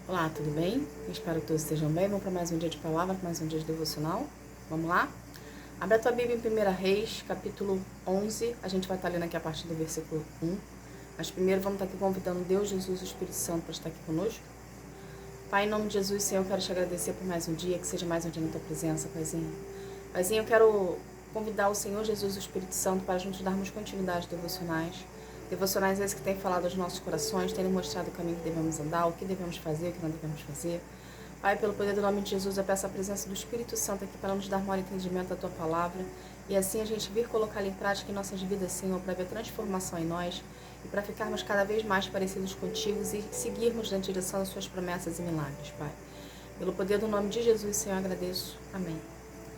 Olá, tudo bem? Espero que todos estejam bem. Vamos para mais um dia de palavra, mais um dia de devocional. Vamos lá? Abra a tua Bíblia em 1 Reis, capítulo 11. A gente vai estar lendo aqui a partir do versículo 1. Mas primeiro vamos estar aqui convidando Deus, Jesus e o Espírito Santo para estar aqui conosco. Pai, em nome de Jesus, Senhor, eu quero te agradecer por mais um dia, que seja mais um dia na tua presença, Paizinho. Paizinho, eu quero convidar o Senhor, Jesus e o Espírito Santo para juntos darmos continuidade devocionais. Devocionais esses que têm falado aos nossos corações, têm mostrado o caminho que devemos andar, o que devemos fazer, o que não devemos fazer. Pai, pelo poder do nome de Jesus, eu peço a presença do Espírito Santo aqui para nos dar maior entendimento da Tua Palavra e assim a gente vir colocá-la em prática em nossas vidas, Senhor, para ver transformação em nós e para ficarmos cada vez mais parecidos contigo e seguirmos na direção das Suas promessas e milagres, Pai. Pelo poder do nome de Jesus, Senhor, eu agradeço. Amém.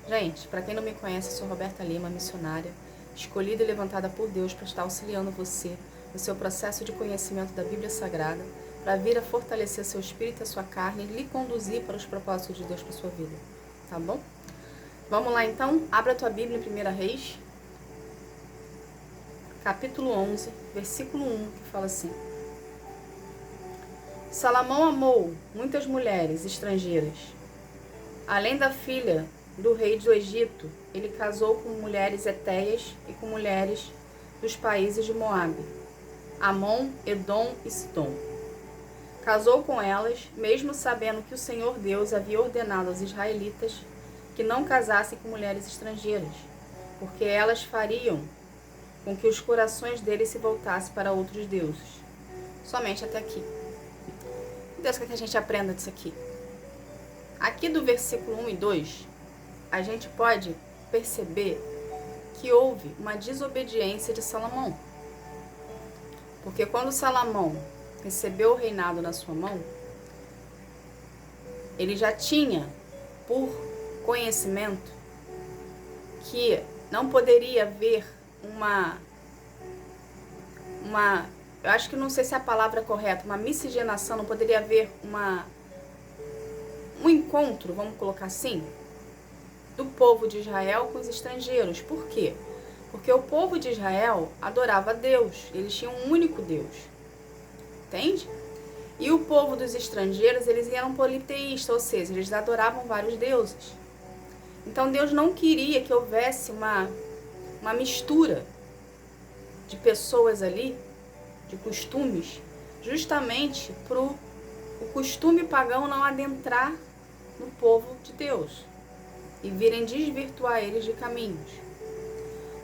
Gente, para quem não me conhece, eu sou Roberta Lima, missionária, escolhida e levantada por Deus para estar auxiliando você no seu processo de conhecimento da Bíblia Sagrada, para vir a fortalecer seu espírito e a sua carne e lhe conduzir para os propósitos de Deus para a sua vida. Tá bom? Vamos lá então? Abra a tua Bíblia em 1 Reis, capítulo 11, versículo 1, que fala assim: Salomão amou muitas mulheres estrangeiras. Além da filha do rei do Egito, ele casou com mulheres hetéias e com mulheres dos países de Moabe, Amon, Edom e Sidom. Casou com elas, mesmo sabendo que o Senhor Deus havia ordenado aos israelitas que não casassem com mulheres estrangeiras, porque elas fariam com que os corações deles se voltassem para outros deuses. Somente até aqui. Deus quer que a gente aprenda disso aqui. Aqui do versículo 1 e 2, a gente pode perceber que houve uma desobediência de Salomão. Porque quando Salomão recebeu o reinado na sua mão, ele já tinha por conhecimento que não poderia haver eu acho que não sei se é a palavra correta, uma miscigenação, não poderia haver um encontro, vamos colocar assim, do povo de Israel com os estrangeiros. Por quê? Porque o povo de Israel adorava a Deus, eles tinham um único Deus, entende? E o povo dos estrangeiros, eles eram politeístas, ou seja, eles adoravam vários deuses. Então Deus não queria que houvesse uma mistura de pessoas ali, de costumes, justamente para o costume pagão não adentrar no povo de Deus e virem desvirtuar eles de caminhos.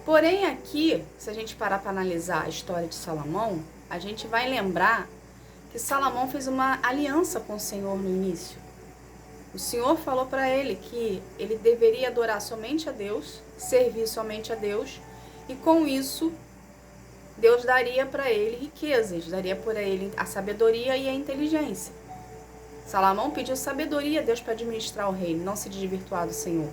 Porém aqui, se a gente parar para analisar a história de Salomão, a gente vai lembrar que Salomão fez uma aliança com o Senhor no início. O Senhor falou para ele que ele deveria adorar somente a Deus, servir somente a Deus, e com isso Deus daria para ele riquezas, daria para ele a sabedoria e a inteligência. Salomão pediu sabedoria a Deus para administrar o reino, não se desvirtuar do Senhor.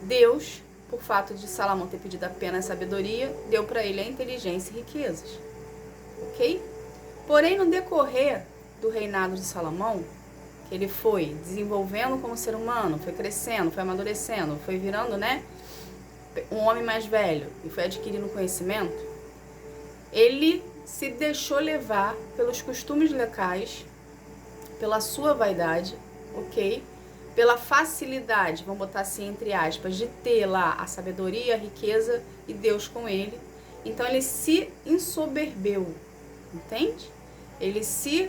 Deus, por fato de Salomão ter pedido apenas sabedoria, deu para ele a inteligência e riquezas. Ok? Porém, no decorrer do reinado de Salomão, que ele foi desenvolvendo como ser humano, foi crescendo, foi amadurecendo, foi virando, um homem mais velho e foi adquirindo conhecimento, ele se deixou levar pelos costumes locais, pela sua vaidade, ok? Pela facilidade, vamos botar assim entre aspas, de ter lá a sabedoria, a riqueza e Deus com ele. Então ele se ensoberbeu, entende? Ele se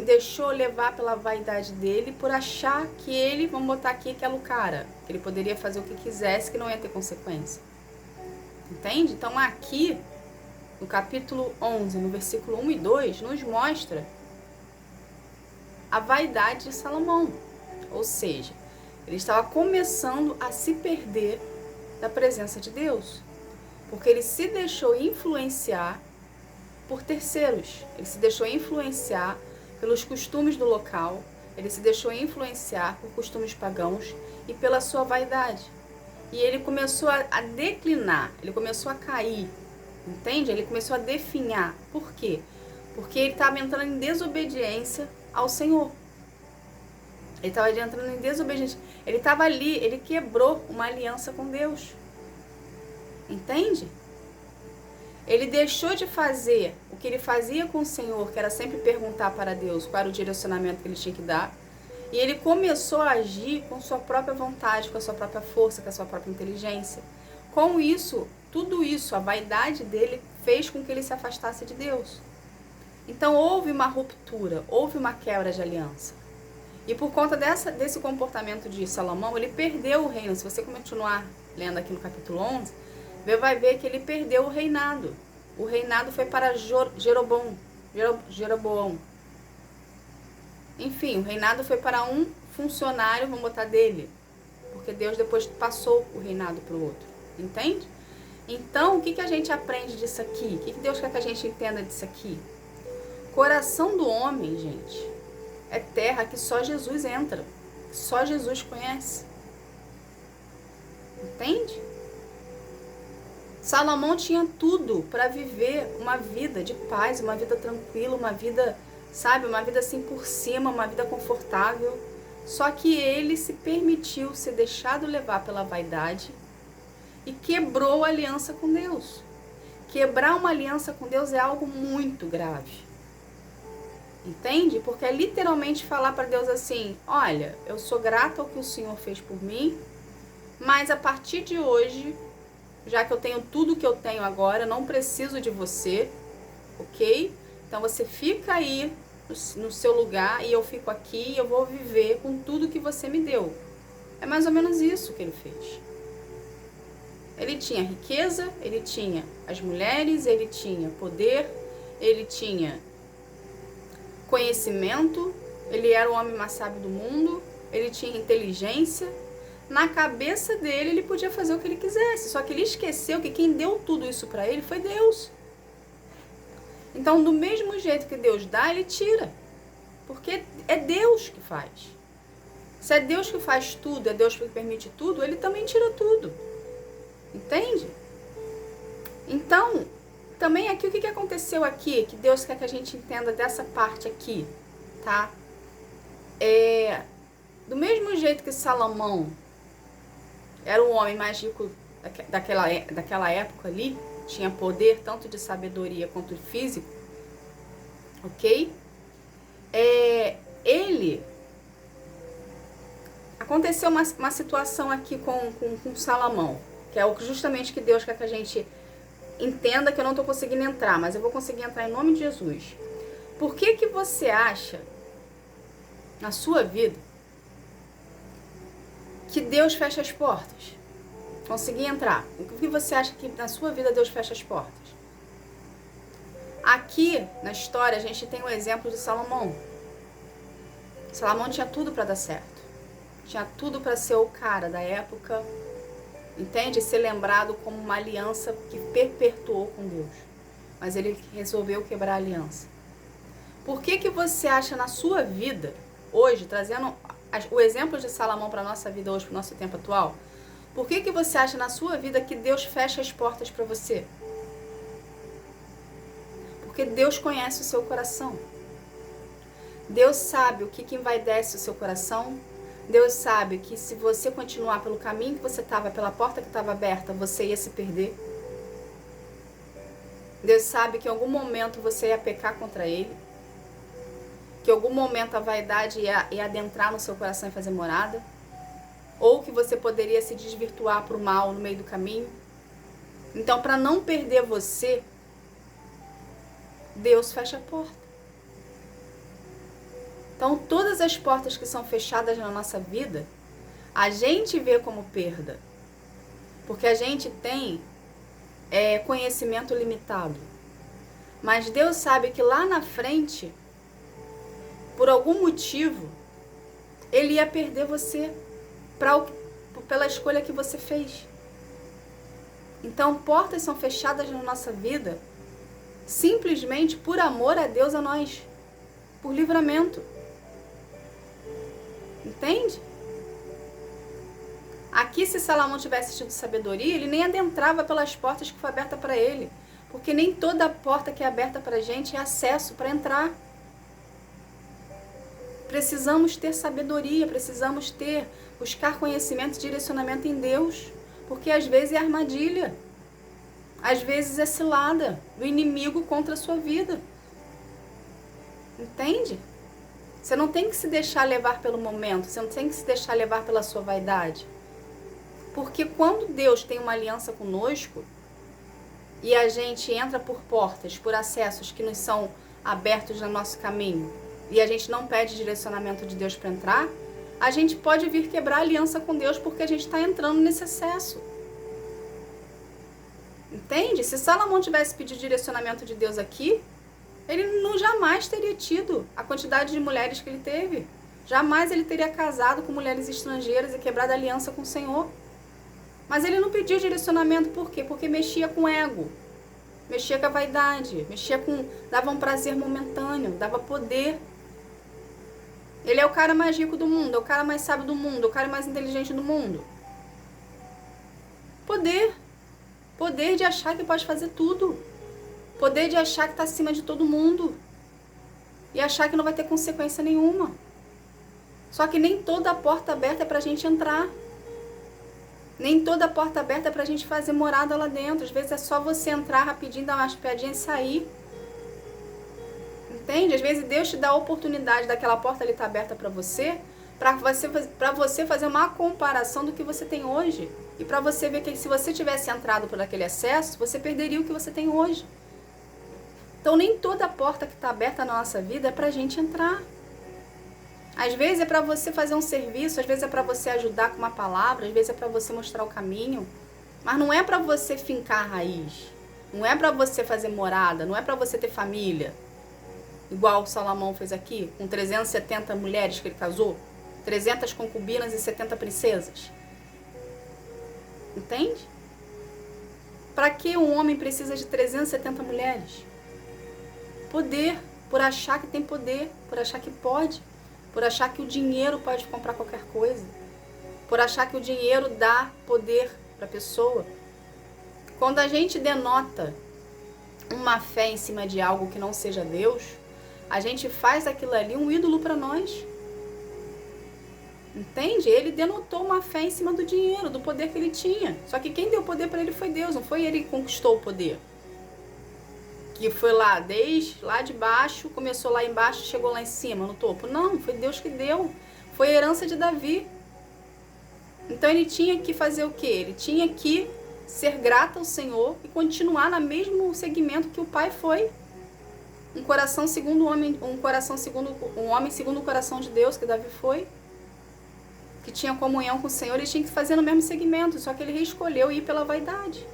deixou levar pela vaidade dele por achar que ele, vamos botar aqui, que era o cara, que ele poderia fazer o que quisesse, que não ia ter consequência. Entende? Então aqui, no capítulo 11, no versículo 1 e 2, nos mostra a vaidade de Salomão. Ou seja, ele estava começando a se perder da presença de Deus, porque ele se deixou influenciar por terceiros, ele se deixou influenciar pelos costumes do local, ele se deixou influenciar por costumes pagãos e pela sua vaidade. E ele começou a declinar, ele começou a cair, entende? Ele começou a definhar. Por quê? Porque ele estava entrando em desobediência ao Senhor. Ele estava entrando em desobediência. Ele estava ali, ele quebrou uma aliança com Deus. Entende? Ele deixou de fazer o que ele fazia com o Senhor, que era sempre perguntar para Deus qual era o direcionamento que ele tinha que dar. E ele começou a agir com sua própria vontade, com a sua própria força, com a sua própria inteligência. Com isso, tudo isso, a vaidade dele fez com que ele se afastasse de Deus. Então houve uma ruptura, houve uma quebra de aliança. E por conta desse comportamento de Salomão, ele perdeu o reino. Se você continuar lendo aqui no capítulo 11, você vai ver que ele perdeu o reinado. O reinado foi para Jeroboão. Enfim, o reinado foi para um funcionário, vamos botar dele. Porque Deus depois passou o reinado para o outro. Entende? Então, o que a gente aprende disso aqui? O que Deus quer que a gente entenda disso aqui? Coração do homem, gente, é terra que só Jesus entra. Que só Jesus conhece. Entende? Salomão tinha tudo para viver uma vida de paz, uma vida tranquila, uma vida, sabe, uma vida assim por cima, uma vida confortável. Só que ele se permitiu ser deixado levar pela vaidade e quebrou a aliança com Deus. Quebrar uma aliança com Deus é algo muito grave. Entende? Porque é literalmente falar para Deus assim: olha, eu sou grata ao que o Senhor fez por mim, mas a partir de hoje, já que eu tenho tudo que eu tenho agora, não preciso de você, ok? Então você fica aí no seu lugar e eu fico aqui e eu vou viver com tudo que você me deu. É mais ou menos isso que ele fez. Ele tinha riqueza, ele tinha as mulheres, ele tinha poder, ele tinha conhecimento, ele era o homem mais sábio do mundo, ele tinha inteligência. Na cabeça dele, ele podia fazer o que ele quisesse, só que ele esqueceu que quem deu tudo isso para ele foi Deus. Então, do mesmo jeito que Deus dá, ele tira, porque é Deus que faz. Se é Deus que faz tudo, é Deus que permite tudo, ele também tira tudo. Entende? Então, também aqui, o que aconteceu aqui, que Deus quer que a gente entenda dessa parte aqui, tá? Do mesmo jeito que Salomão era o homem mais rico daquela época ali, tinha poder tanto de sabedoria quanto de físico, ok? Aconteceu uma situação aqui com Salomão, que é justamente que Deus quer que a gente entenda, que eu não estou conseguindo entrar, mas eu vou conseguir entrar em nome de Jesus. Por que você acha, na sua vida, que Deus fecha as portas? Consegui entrar. Por que você acha que na sua vida Deus fecha as portas? Aqui, na história, a gente tem o exemplo de Salomão. Salomão tinha tudo para dar certo. Tinha tudo para ser o cara da época, entende? Ser lembrado como uma aliança que perpetuou com Deus. Mas ele resolveu quebrar a aliança. Por que você acha na sua vida, hoje, trazendo o exemplo de Salomão para a nossa vida hoje, para o nosso tempo atual, por que você acha na sua vida que Deus fecha as portas para você? Porque Deus conhece o seu coração. Deus sabe o que envaidece o seu coração. Deus sabe que se você continuar pelo caminho que você estava, pela porta que estava aberta, você ia se perder. Deus sabe que em algum momento você ia pecar contra Ele. Que em algum momento a vaidade ia adentrar no seu coração e fazer morada. Ou que você poderia se desvirtuar para o mal no meio do caminho. Então, para não perder você, Deus fecha a porta. Então, todas as portas que são fechadas na nossa vida, a gente vê como perda. Porque a gente tem conhecimento limitado. Mas Deus sabe que lá na frente, por algum motivo, Ele ia perder você pela escolha que você fez. Então, portas são fechadas na nossa vida simplesmente por amor a Deus, a nós. Por livramento. Entende? Aqui, se Salomão tivesse tido sabedoria, ele nem adentrava pelas portas que foi aberta para ele. Porque nem toda porta que é aberta para a gente é acesso para entrar. Precisamos ter sabedoria, precisamos buscar conhecimento e direcionamento em Deus. Porque às vezes é armadilha. Às vezes é cilada do inimigo contra a sua vida. Entende? Você não tem que se deixar levar pelo momento, você não tem que se deixar levar pela sua vaidade. Porque quando Deus tem uma aliança conosco e a gente entra por portas, por acessos que nos são abertos no nosso caminho e a gente não pede direcionamento de Deus para entrar, a gente pode vir quebrar a aliança com Deus porque a gente está entrando nesse acesso. Entende? Se Salomão tivesse pedido direcionamento de Deus aqui, ele jamais teria tido a quantidade de mulheres que ele teve. Jamais ele teria casado com mulheres estrangeiras e quebrado a aliança com o Senhor. Mas ele não pediu direcionamento, por quê? Porque mexia com ego, mexia com a vaidade, dava um prazer momentâneo, dava poder. Ele é o cara mais rico do mundo, é o cara mais sábio do mundo, é o cara mais inteligente do mundo. Poder. Poder de achar que pode fazer tudo. Poder de achar que está acima de todo mundo. E achar que não vai ter consequência nenhuma. Só que nem toda a porta aberta é pra gente entrar. Nem toda a porta aberta é pra gente fazer morada lá dentro. Às vezes é só você entrar rapidinho, dar umas piadinhas e sair. Entende? Às vezes Deus te dá a oportunidade daquela porta ali estar aberta pra você fazer uma comparação do que você tem hoje. E para você ver que se você tivesse entrado por aquele acesso, você perderia o que você tem hoje. Então nem toda porta que está aberta na nossa vida é para a gente entrar. Às vezes é para você fazer um serviço, às vezes é para você ajudar com uma palavra, às vezes é para você mostrar o caminho. Mas não é para você fincar a raiz. Não é para você fazer morada, não é para você ter família. Igual o Salomão fez aqui, com 370 mulheres que ele casou. 300 concubinas e 70 princesas. Entende? Para que um homem precisa de 370 mulheres? Poder, por achar que tem poder, por achar que pode, por achar que o dinheiro pode comprar qualquer coisa, por achar que o dinheiro dá poder para a pessoa. Quando a gente denota uma fé em cima de algo que não seja Deus, a gente faz aquilo ali um ídolo para nós. Entende? Ele denotou uma fé em cima do dinheiro, do poder que ele tinha. Só que quem deu poder para ele foi Deus, não foi ele que conquistou o poder. Que foi lá, desde lá de baixo, começou lá embaixo e chegou lá em cima, no topo. Não, foi Deus que deu. Foi a herança de Davi. Então ele tinha que fazer o quê? Ele tinha que ser grato ao Senhor e continuar no mesmo segmento que o pai foi. Um coração segundo o homem, um homem segundo o coração de Deus, que Davi foi. Que tinha comunhão com o Senhor, ele tinha que fazer no mesmo segmento, só que ele reescolheu ir pela vaidade.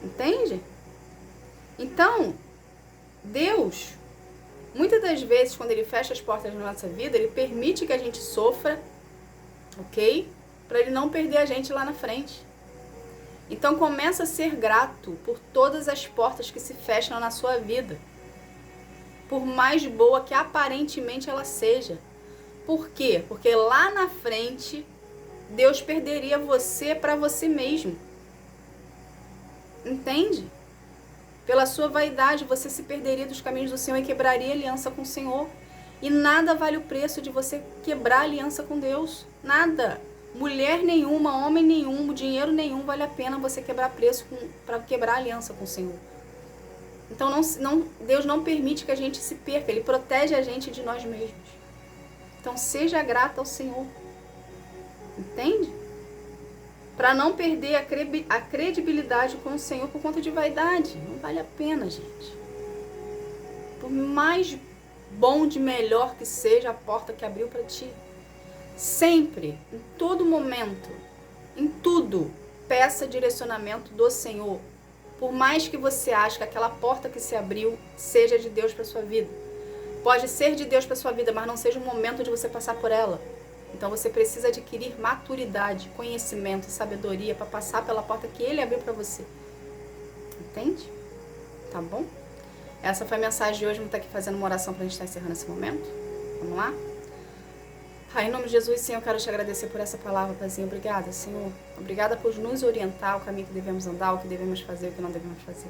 Entende? Então, Deus, muitas das vezes, quando ele fecha as portas da nossa vida, ele permite que a gente sofra, ok? Para ele não perder a gente lá na frente. Então, começa a ser grato por todas as portas que se fecham na sua vida. Por mais boa que aparentemente ela seja. Por quê? Porque lá na frente, Deus perderia você para você mesmo. Entende? Pela sua vaidade, você se perderia dos caminhos do Senhor e quebraria aliança com o Senhor. E nada vale o preço de você quebrar aliança com Deus. Nada. Mulher nenhuma, homem nenhum, dinheiro nenhum vale a pena você quebrar preço para quebrar aliança com o Senhor. Então Deus não permite que a gente se perca. Ele protege a gente de nós mesmos. Então, seja grata ao Senhor. Entende? Para não perder a credibilidade com o Senhor por conta de vaidade. Não vale a pena, gente. Por mais bom, de melhor que seja a porta que abriu para ti. Sempre, em todo momento, em tudo, peça direcionamento do Senhor. Por mais que você ache que aquela porta que se abriu seja de Deus para sua vida. Pode ser de Deus para sua vida, mas não seja o momento de você passar por ela. Então você precisa adquirir maturidade, conhecimento, sabedoria para passar pela porta que Ele abriu para você. Entende? Tá bom? Essa foi a mensagem de hoje. Vamos estar aqui fazendo uma oração para a gente estar encerrando esse momento. Vamos lá? Em nome de Jesus, Senhor, eu quero te agradecer por essa palavra, Paizinho. Obrigada, Senhor. Obrigada por nos orientar o caminho que devemos andar, o que devemos fazer, o que não devemos fazer.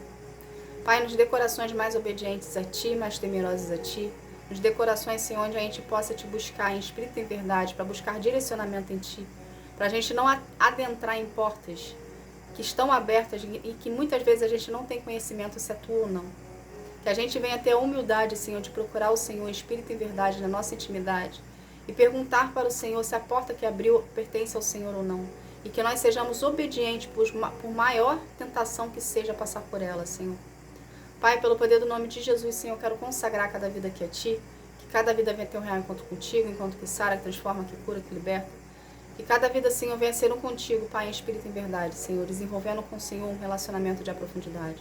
Pai, nos dê corações mais obedientes a Ti, mais temerosos a Ti. Nos dê corações, Senhor, onde a gente possa Te buscar em espírito e em verdade, para buscar direcionamento em Ti. Para a gente não adentrar em portas que estão abertas e que muitas vezes a gente não tem conhecimento se é tua ou não. Que a gente venha ter a humildade, Senhor, de procurar o Senhor, Espírito e verdade, na nossa intimidade, e perguntar para o Senhor se a porta que abriu pertence ao Senhor ou não. E que nós sejamos obedientes por maior tentação que seja passar por ela, Senhor. Pai, pelo poder do nome de Jesus, Senhor, eu quero consagrar cada vida aqui a Ti, que cada vida venha ter um real encontro contigo, encontro que sara, que transforma, que cura, que liberta. Que cada vida, Senhor, venha ser um contigo, Pai, em espírito e em verdade, Senhor, desenvolvendo com o Senhor um relacionamento de profundidade.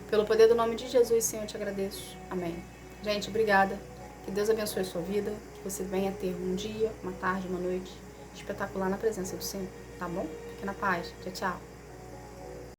Pelo poder do nome de Jesus, Senhor, eu te agradeço. Amém. Gente, obrigada. Que Deus abençoe a sua vida, que você venha ter um dia, uma tarde, uma noite espetacular na presença do Senhor, tá bom? Fique na paz. Tchau, tchau.